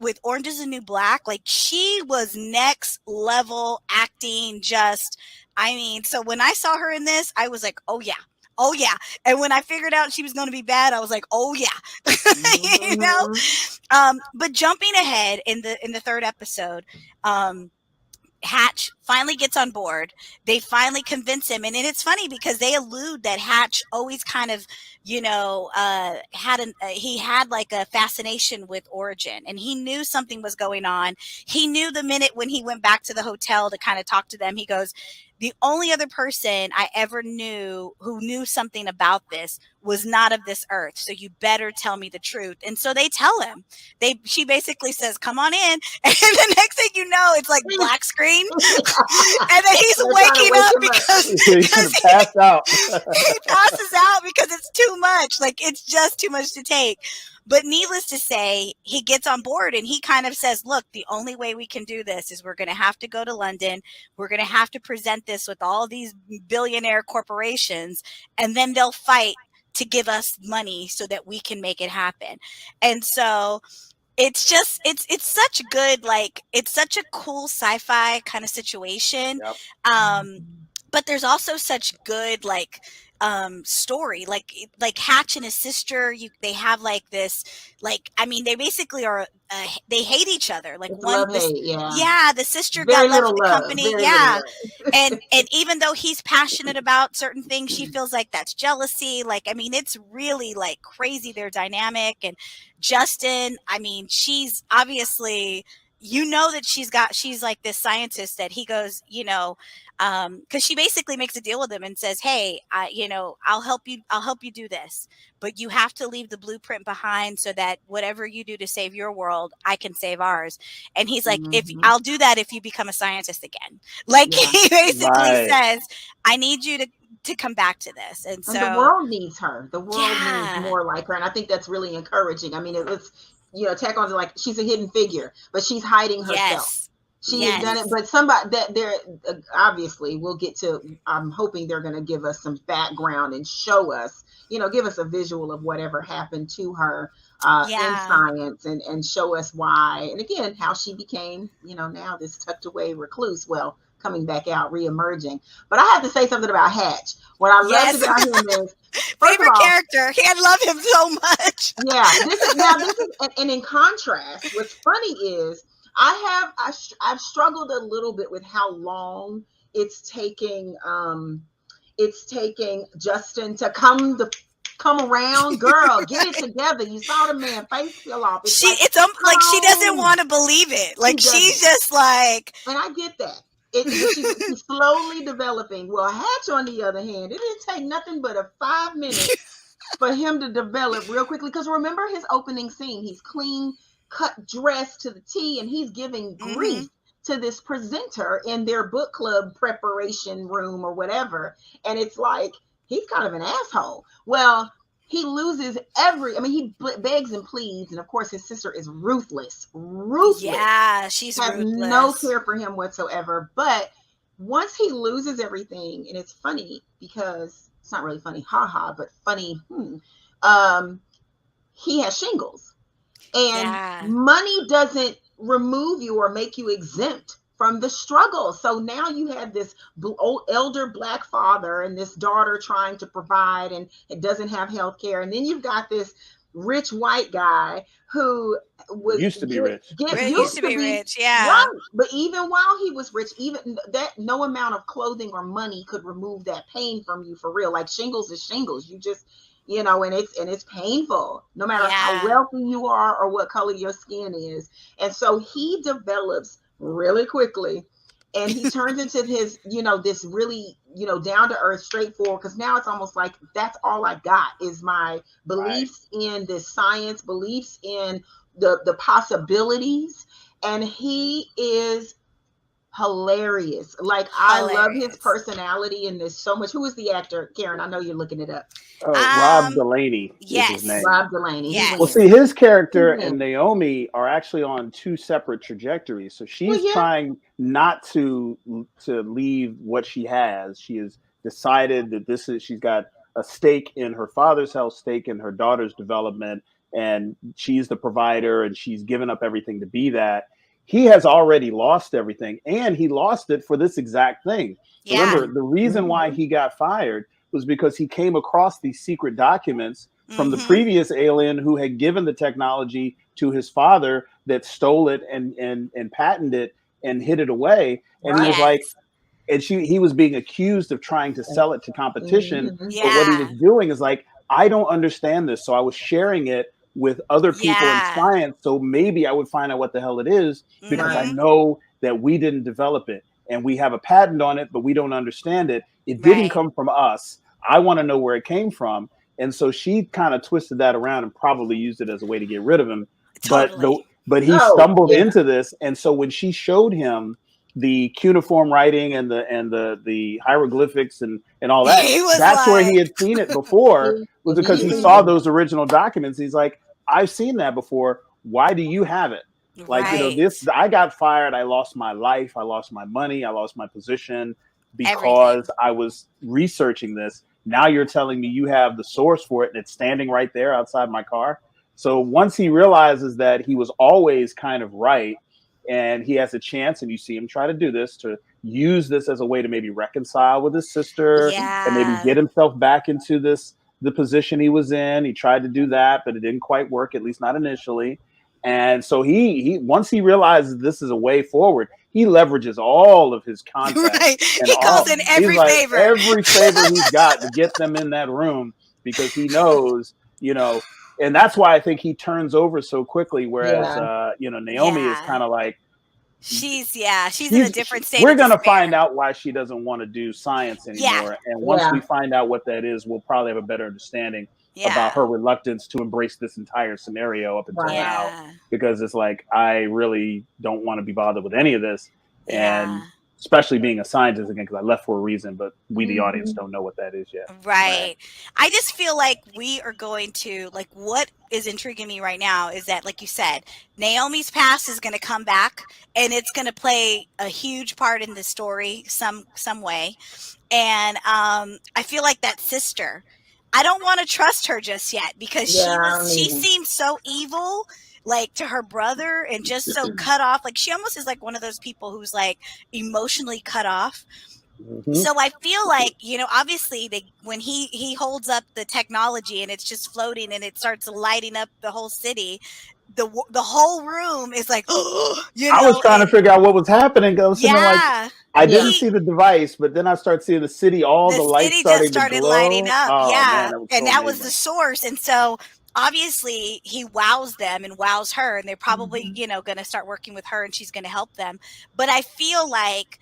S1: with Orange is the New Black. Like she was next level acting. Just, I mean, so when I saw her in this, I was like, oh yeah. Oh yeah. And when I figured out she was going to be bad, I was like, oh yeah. You know? But jumping ahead in the third episode, Hatch finally gets on board. They finally convince him. And it's funny because they allude that Hatch always kind of, you know, he had like a fascination with Origin and he knew something was going on. He knew the minute when he went back to the hotel to kind of talk to them, he goes, the only other person I ever knew who knew something about this was not of this earth. So you better tell me the truth. And so they tell him. She basically says, come on in. And the next thing you know, it's like black screen. And then he's waking up because
S2: he's gonna pass out.
S1: he passes out because it's too much. Like it's just too much to take. But needless to say, he gets on board and he kind of says, look, the only way we can do this is we're going to have to go to London. We're going to have to present this with all these billionaire corporations, and then they'll fight to give us money so that we can make it happen. And so it's just, it's such good, like, it's such a cool sci-fi kind of situation.
S2: Yep.
S1: But there's also such good, like, story, like Hatch and his sister, they have like this, like, I mean, they basically are they hate each other, like the sister
S3: very
S1: got left
S3: little
S1: the
S3: love,
S1: company,
S3: very
S1: yeah,
S3: little
S1: and even though he's passionate about certain things, she feels like that's jealousy. Like, I mean, it's really like crazy, their dynamic. And Justin, I mean, she's obviously, you know, that she's like this scientist that he goes, you know, because she basically makes a deal with him and says, hey, you know, I'll help you do this, but you have to leave the blueprint behind so that whatever you do to save your world, I can save ours. And he's like, if I'll do that if you become a scientist again. Like, he basically says, I need you to come back to this. And so
S3: the world needs her. The world needs more like her. And I think that's really encouraging. I mean, it was, you know, tack on to like, she's a hidden figure, but she's hiding herself. She has done it, but somebody that they're obviously we'll get to. I'm hoping they're going to give us some background and show us, you know, give us a visual of whatever happened to her in science, and show us why, and again, how she became, you know, now this tucked away recluse. Well, coming back out, reemerging. But I have to say something about Hatch. What I loved about him is
S1: favorite character. I love him so much.
S3: Yeah, this is, and in contrast, what's funny is, I've struggled a little bit with how long it's taking Justin to come around. Girl, get it togetger. You saw the man face peel off.
S1: It's like she doesn't want to believe it. Like she's just like,
S3: and I get that. She's slowly developing. Well, Hatch, on the other hand, it didn't take nothing but 5 minutes for him to develop real quickly. Because remember his opening scene, he's clean cut dress to the T, and he's giving grief to this presenter in their book club preparation room or whatever. And it's like, he's kind of an asshole. Well, he loses he begs and pleads. And of course, his sister is ruthless.
S1: Yeah, she's
S3: has
S1: ruthless.
S3: No care for him whatsoever. But once he loses everything, and it's funny because it's not really funny, haha, but funny. He has shingles. And money doesn't remove you or make you exempt from the struggle. So now you have this elder Black father and this daughter trying to provide, and it doesn't have health care. And then you've got this rich white guy who was
S2: used to be rich.
S1: Used to be rich, yeah.
S3: right. But even while he was rich, even that, no amount of clothing or money could remove that pain from you, for real. Like shingles is shingles. You just, and it's painful, no matter how wealthy you are or what color your skin is. And so he develops really quickly, and he turns into his, this really, down to earth, straightforward. Because now it's almost like that's all I got is my beliefs in this science, beliefs in the possibilities, and he is hilarious. Like, I love his personality in this so much. Who is the actor, Karen? I know you're looking it up.
S2: Rob Delaney is his name.
S3: Rob Delaney.
S1: Yes.
S2: Well, see, his character and Naomi are actually on two separate trajectories. So she's trying not to leave what she has. She has decided that she's got a stake in her father's health, stake in her daughter's development, and she's the provider, and she's given up everything to be that. He has already lost everything, and he lost it for this exact thing. Yeah. Remember, the reason why he got fired was because he came across these secret documents from the previous alien who had given the technology to his father that stole it and patented it and hid it away. And he was like, and he was being accused of trying to sell it to competition. But what he was doing is like, I don't understand this. So I was sharing it with other people in science. So maybe I would find out what the hell it is, because I know that we didn't develop it and we have a patent on it, but we don't understand it. It didn't come from us. I want to know where it came from. And so she kind of twisted that around and probably used it as a way to get rid of him. Totally. But he stumbled into this. And so when she showed him the cuneiform writing and the hieroglyphics and all that, that's where he had seen it before, was because he saw those original documents. He's like, I've seen that before. Why do you have it? Like, I got fired. I lost my life. I lost my money. I lost my position because I was researching this. Now you're telling me you have the source for it and it's standing right there outside my car. So once he realizes that he was always kind of right, and he has a chance, and you see him try to do this, to use this as a way to maybe reconcile with his sister and maybe get himself back into the position he was in. He tried to do that, but it didn't quite work, at least not initially. And so he once he realizes this is a way forward, he leverages all of his contacts.
S1: He calls in every favor.
S2: Every favor he's got to get them in that room, because he knows, and that's why I think he turns over so quickly. Whereas, Naomi is kind of like,
S1: she's in a different state.
S2: We're going to find out why she doesn't want to do science anymore. And once we find out what that is, we'll probably have a better understanding about her reluctance to embrace this entire scenario up until now, because it's like, I really don't want to be bothered with any of this. And especially being a scientist again, because I left for a reason, but we, the audience, don't know what that is yet.
S1: Right. I just feel like we are going to, like, what is intriguing me right now is that, like you said, Naomi's past is going to come back, and it's going to play a huge part in the story some way. And I feel like that sister, I don't want to trust her just yet, because she seems so evil, like, to her brother, and just so cut off. Like, she almost is like one of those people who's like emotionally cut off. So I feel like, obviously when he holds up the technology and it's just floating and it starts lighting up the whole city, the whole room is like, I
S2: was trying to figure out what was happening. I was like, I didn't see the device, but then I started seeing the city, the lights started
S1: lighting up.
S2: Man,
S1: that was the source. And so obviously he wows them and wows her, and they're probably, going to start working with her, and she's going to help them. But I feel like,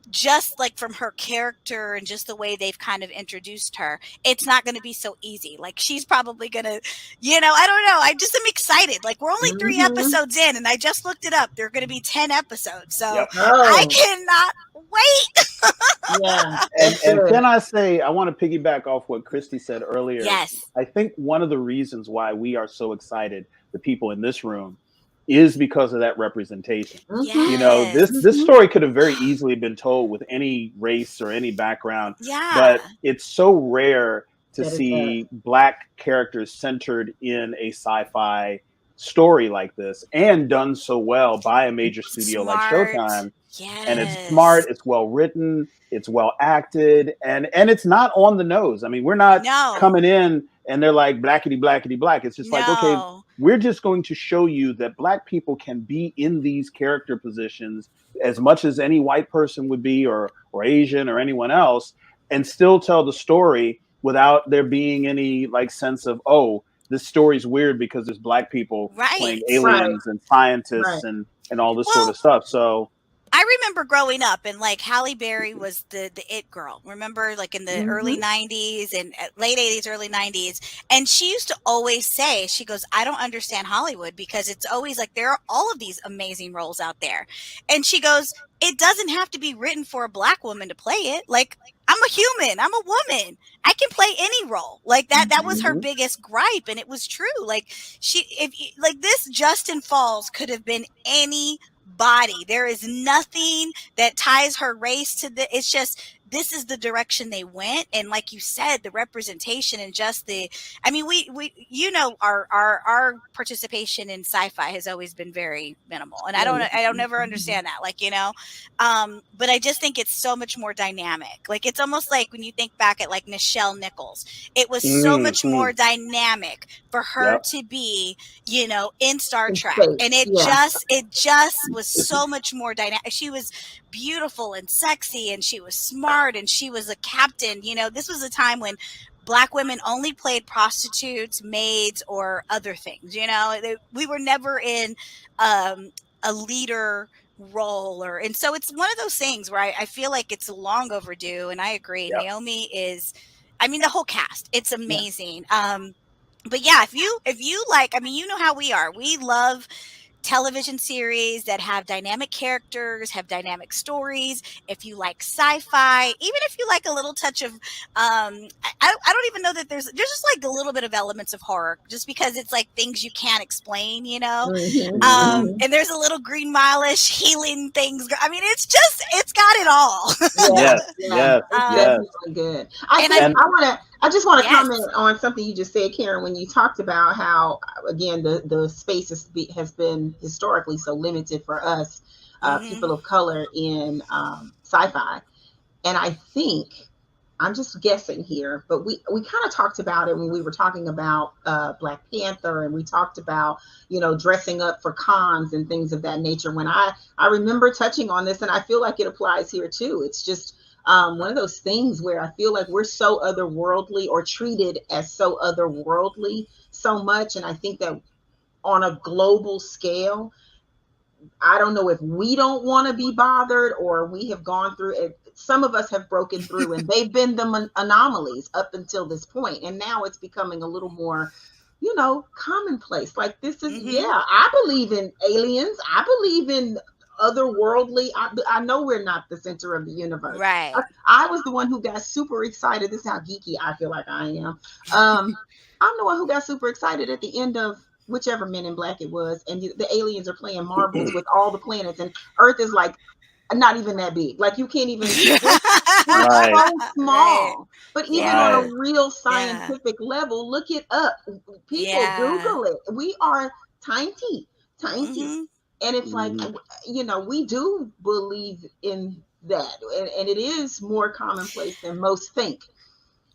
S1: just like from her character and just the way they've kind of introduced her, it's not going to be so easy. Like, she's probably going to, I don't know. I just am excited. Like, we're only 3 episodes in, and I just looked it up. There are going to be 10 episodes. So I cannot wait.
S2: And can I say, I want to piggyback off what Christi said earlier.
S1: Yes.
S2: I think one of the reasons why we are so excited, the people in this room, is because of that representation. This story could have very easily been told with any race or any background, but it's so rare to see Black characters centered in a sci-fi story like this, and done so well by a major studio like Showtime. And it's smart, it's well written, it's well acted, and it's not on the nose. I mean, we're not coming in and they're like blackity blackity black. It's just like, okay,
S1: No.
S2: we're just going to show you that Black people can be in these character positions as much as any white person would be, or Asian or anyone else, and still tell the story without there being any like sense of, oh, this story's weird because there's Black people playing
S1: Right.
S2: aliens and scientists
S3: Right.
S2: and all this sort
S1: Well,
S2: of stuff. So
S1: I remember growing up and like Halle Berry was the it girl. Remember, like in the early
S3: Mhm.
S1: 90s and late 80s, early 90s. And she used to always say, she goes, I don't understand Hollywood because it's always like there are all of these amazing roles out there. And she goes, it doesn't have to be written for a Black woman to play it. Like, I'm a human, I'm a woman. I can play any role. Like that was her
S2: Mhm.
S1: biggest gripe, and it was true. Like like this Justin Falls could have been any body. There is nothing that ties her race to the, it's just this is the direction they went. And like you said, the representation and just the, I mean, we you know, our participation in sci-fi has always been very minimal, and I don't ever understand that, like, you know. But I just think it's so much more dynamic. Like it's almost like when you think back at like Nichelle Nichols, it was so much more
S2: Mhm.
S1: dynamic for her
S2: Yep.
S1: to be, you know, in Star
S3: In
S1: Trek. And
S3: space. Yeah.
S1: it just was so much more dynamic. She was beautiful and sexy, and she was smart, and she was a captain. You know, this was a time when Black women only played prostitutes, maids, or other things. You know, we were never in a leader role, or, and so it's one of those things where I feel like it's long overdue. And I agree,
S2: Yep.
S1: Naomi is, I mean, the whole cast, it's
S3: Yeah.
S1: amazing. But yeah, if you like, I mean, you know how we are. We love television series that have dynamic characters, have dynamic stories. If you like sci-fi, even if you like a little touch of, I don't even know that there's just like a little bit of elements of horror, just because it's like things you can't explain, you know.
S3: Mhm.
S2: Mhm.
S3: Mhm.
S1: And there's a little Green Mile-ish healing things. I mean, it's just, it's got it all.
S3: Yeah.
S2: Yes.
S3: Yeah.
S2: Yes.
S3: It's
S2: Yes.
S3: definitely good. I
S1: And
S3: think
S2: And
S3: I just want to
S1: yes.
S3: comment on something you just said, Karen, when you talked about how, again, the space has been historically so limited for us, people of color in sci-fi. And I think, I'm just guessing here, but we kind of talked about it when we were talking about Black Panther, and we talked about, you know, dressing up for cons and things of that nature. When I remember touching on this, and I feel like it applies here too. It's just one of those things where I feel like we're so otherworldly, or treated as so otherworldly so much. And I think that on a global scale, I don't know if we don't want to be bothered, or we have gone through it. Some of us have broken through, and they've been the anomalies up until this point. And now it's becoming a little more, you know, commonplace. Like this is, yeah, I believe in aliens. I believe in otherworldly. I know we're not the center of the universe.
S1: Right.
S3: I was the one who got super excited. This is how geeky I feel like I am. I'm the one who got super excited at the end of whichever Men in Black it was, and the aliens are playing marbles with all the planets, and Earth is like not even that big. Like you can't even. We're
S2: right.
S3: so small.
S1: Right.
S3: But even
S1: Yeah.
S3: on
S2: Right.
S3: a real
S1: Yeah.
S3: scientific level, look it up. People
S1: Yeah.
S3: Google it. We are tiny, tiny, and it's like,
S2: Mhm.
S3: you know, we do believe in that, and it is more commonplace than most think.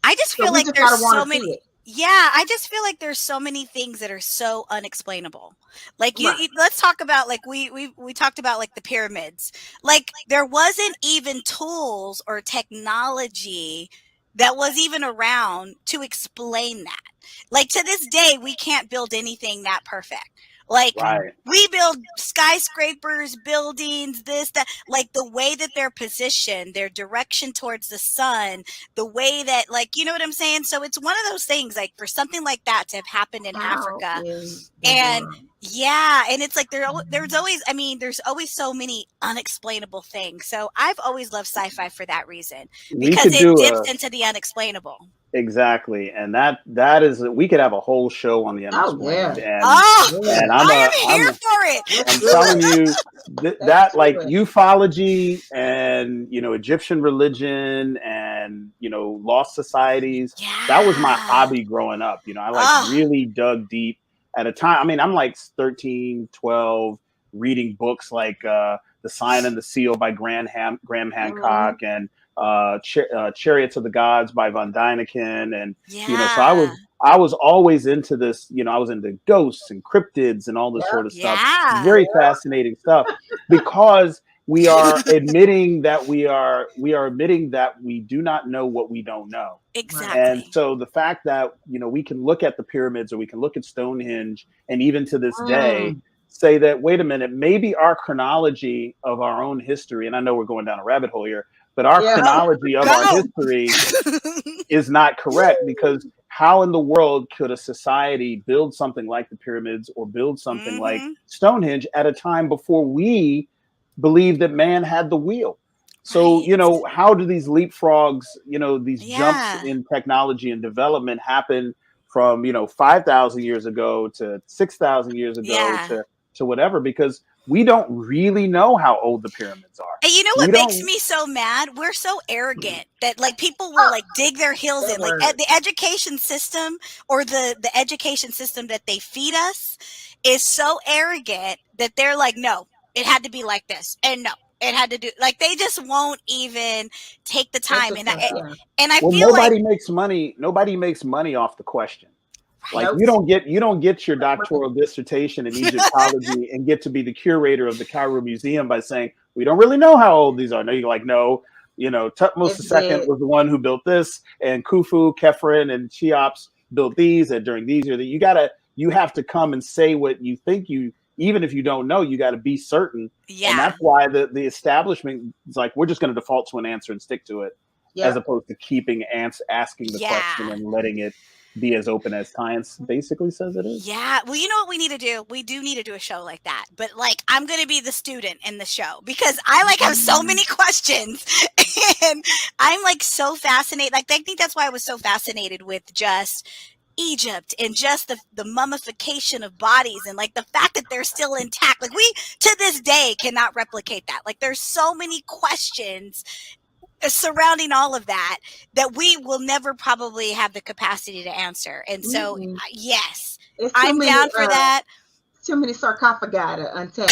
S1: I just
S3: So
S1: feel
S3: we
S1: like
S3: just
S1: there's
S3: gotta want
S1: so
S3: to see
S1: many.
S3: it.
S1: Yeah, I just feel like there's so many things that are so unexplainable. Like
S3: Right.
S1: let's talk about like we talked about like the pyramids. Like there wasn't even tools or technology that was even around to explain that. Like to this day, we can't build anything that perfect. Like
S2: Right.
S1: we build skyscrapers, buildings, this, that, like the way that they're positioned, their direction towards the sun, the way that, like, you know what I'm saying? So it's one of those things, like for something like that to have happened in
S3: How
S1: Africa.
S3: in the
S1: And
S3: world?
S1: yeah, and it's like there's always, I mean, there's always so many unexplainable things. So I've always loved sci-fi for that reason,
S2: We
S1: because
S2: could
S1: it
S2: do
S1: dips
S2: a
S1: into the unexplainable.
S2: exactly, and that is, we could have a whole show on the
S3: Oh yeah.
S2: unexplained, and
S1: Oh,
S3: Yeah.
S2: and
S1: I am here
S2: I'm
S1: for it.
S3: Let's
S2: I'm
S3: do
S2: telling
S3: it.
S2: you
S3: Let's
S2: that
S3: do
S2: like
S3: it.
S2: ufology and, you know, Egyptian religion and, you know, lost societies, that was my
S1: Yeah.
S2: hobby growing up. You know, I like
S1: Oh,
S2: really dug deep at a time. I mean, I'm like 13, 12, reading books like The Sign and the Seal by Graham Hancock, and Chariots of the Gods by von Däniken, and you know, so
S1: yeah.
S2: I was always into this, I was into ghosts and cryptids and all this sort of stuff. Very fascinating stuff, because we are admitting that we do not know what we don't know.
S1: Exactly.
S2: And so the fact that, we can look at the pyramids, or we can look at Stonehenge, and even to this day say that, wait a minute, maybe our chronology of our own history, and I know we're going down a rabbit hole here, but our chronology of our history is not correct, because how in the world could a society build something like the pyramids or build something like Stonehenge at a time before we believed that man had the wheel? So, how do these leapfrogs, these jumps in technology and development happen from, 5,000 years ago to 6,000 years ago to whatever? Because we don't really know how old the pyramids are.
S1: And you know what makes me so mad? We're so arrogant that people will dig their heels in. Like the education system, or the education system that they feed us, is so arrogant that they're like, no, it had to be like this, and no, it had to do, they just won't even take the time. And I feel
S2: nobody makes money. Nobody makes money off the question. You don't get your doctoral dissertation in Egyptology and get to be the curator of the Cairo Museum by saying, we don't really know how old these are. No, you're like, no, Tutmosis II was the one who built this, and Khufu, Khephren, and Cheops built these, and during these years, you have to come and say what you think even if you don't know, you got to be certain. Yeah. And that's why the establishment is like, we're just going to default to an answer and stick to it, as opposed to keeping asking the question and letting it be as open as science basically says it is.
S1: Yeah. Well, you know what we need to do? We do need to do a show like that. But I'm going to be the student in the show, because I have so many questions, and I'm so fascinated. I think that's why I was so fascinated with just Egypt and just the mummification of bodies, and the fact that they're still intact. We to this day cannot replicate that. There's so many questions surrounding all of that we will never probably have the capacity to answer. And so, yes, I'm down for that.
S3: Too many sarcophagi to unpack.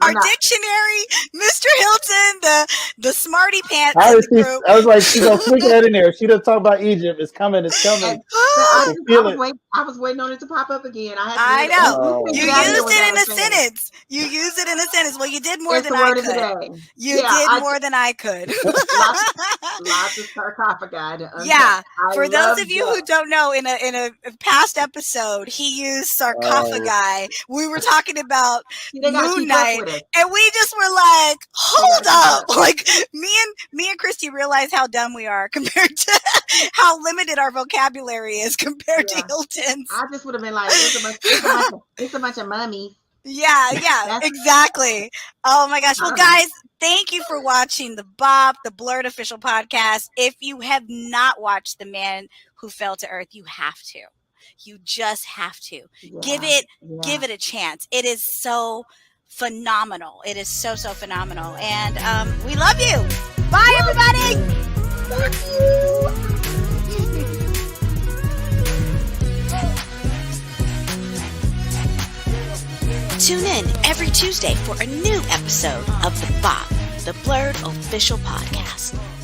S1: Our dictionary, Mr. Hilton, the smarty pants.
S2: I was like, she's gonna sneak that in there. She doesn't talk about Egypt. It's coming. It's coming.
S3: I was waiting on it to pop up again.
S1: I know. You used it in a sentence. You used it in a sentence. Well, you did more than I could. You did more than I could.
S3: Lots of sarcophagi.
S1: For those of you who don't know, in a past episode, he used sarcophagi. We were talking about Moon Knight, and we just were like, hold up. Me and Christy realized how dumb we are compared to how limited our vocabulary is compared to Hilton's.
S3: I just would have been like, it's a bunch of mummies.
S1: Yeah, exactly. Oh my gosh. Well, guys, thank you for watching the BOP, the BLERD official podcast. If you have not watched The Man Who Fell to Earth, you have to. You just have to. Give it a chance. It is so phenomenal. It is so phenomenal. And we love you. Bye, everybody.
S3: Thank you.
S1: Tune in every Tuesday for a new episode of the BOP, the BLERD official podcast.